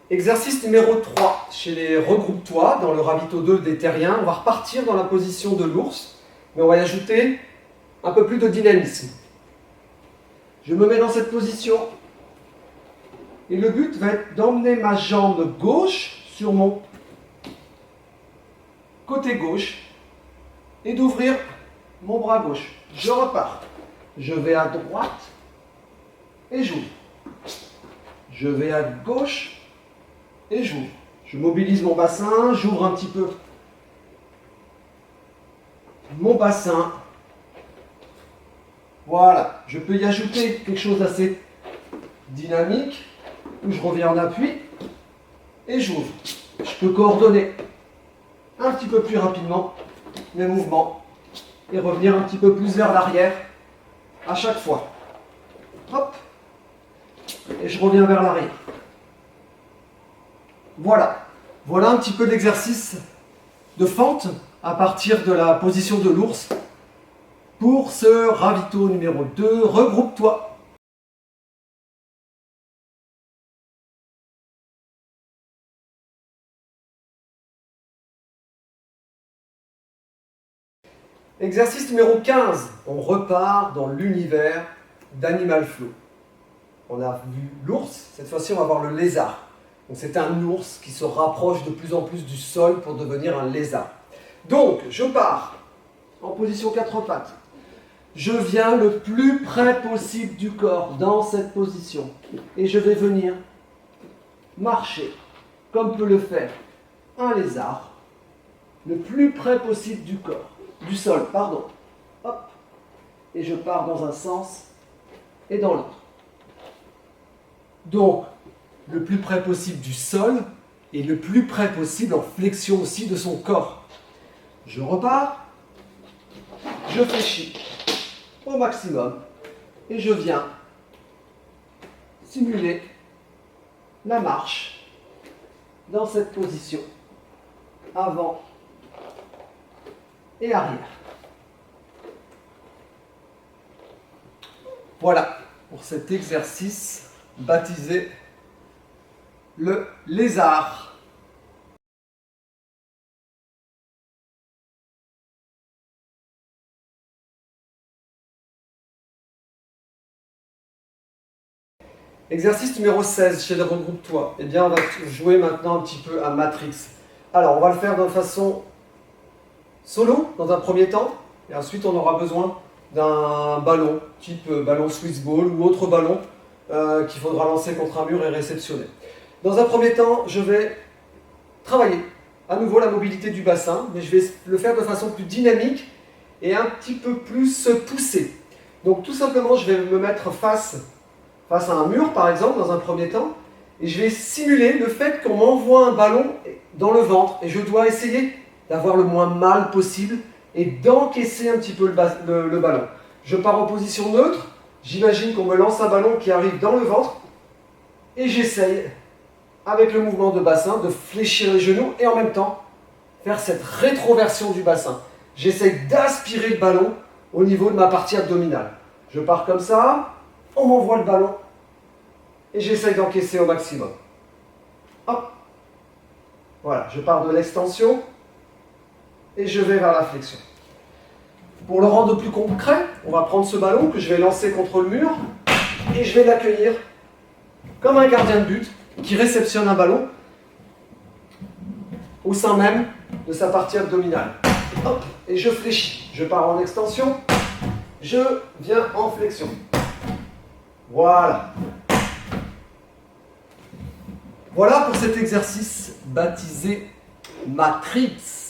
Exercice numéro 3, chez les regroupe-toi, dans le ravito 2 des terriens, on va repartir dans la position de l'ours, mais on va y ajouter un peu plus de dynamisme. Je me mets dans cette position, et le but va être d'emmener ma jambe gauche sur mon côté gauche, et d'ouvrir mon bras gauche. Je repars. Je vais à droite, et j'ouvre. Je vais à gauche, et j'ouvre. Je mobilise mon bassin, j'ouvre un petit peu mon bassin. Voilà, je peux y ajouter quelque chose d'assez dynamique, où je reviens en appui, et j'ouvre. Je peux coordonner un petit peu plus rapidement mes mouvements, et revenir un petit peu plus vers l'arrière à chaque fois. Hop, et je reviens vers l'arrière. Voilà. Voilà un petit peu d'exercice de fente à partir de la position de l'ours pour ce ravito numéro 2. Regroupe-toi. Exercice numéro 15. On repart dans l'univers d'Animal Flow. On a vu l'ours, cette fois-ci on va voir le lézard. Donc c'est un ours qui se rapproche de plus en plus du sol pour devenir un lézard. Donc je pars en position 4 pattes. Je viens le plus près possible du corps dans cette position. Et je vais venir marcher, comme peut le faire un lézard, le plus près possible du corps, du sol, pardon. Hop. Et je pars dans un sens et dans l'autre. Donc, le plus près possible du sol et le plus près possible en flexion aussi de son corps. Je repars, je fléchis au maximum et je viens simuler la marche dans cette position, avant et arrière. Voilà pour cet exercice baptisé le lézard. Exercice numéro 16 chez le regroupe-toi. Eh bien, on va jouer maintenant un petit peu à Matrix. Alors, on va le faire de façon solo, dans un premier temps, et ensuite on aura besoin d'un ballon, type ballon Swiss Ball ou autre ballon qu'il faudra lancer contre un mur et réceptionner. Dans un premier temps, je vais travailler à nouveau la mobilité du bassin, mais je vais le faire de façon plus dynamique et un petit peu plus poussée. Donc tout simplement, je vais me mettre face à un mur, par exemple, dans un premier temps, et je vais simuler le fait qu'on m'envoie un ballon dans le ventre, et je dois essayer d'avoir le moins mal possible et d'encaisser un petit peu le ballon. Je pars en position neutre, j'imagine qu'on me lance un ballon qui arrive dans le ventre, et j'essaye, avec le mouvement de bassin, de fléchir les genoux et en même temps faire cette rétroversion du bassin. J'essaye d'aspirer le ballon au niveau de ma partie abdominale. Je pars comme ça, on m'envoie le ballon et j'essaye d'encaisser au maximum. Hop. Voilà, je pars de l'extension et je vais vers la flexion. Pour le rendre plus concret, on va prendre ce ballon que je vais lancer contre le mur et je vais l'accueillir comme un gardien de but qui réceptionne un ballon au sein même de sa partie abdominale. Hop, et je fléchis. Je pars en extension, je viens en flexion. Voilà. Voilà pour cet exercice baptisé Matrix.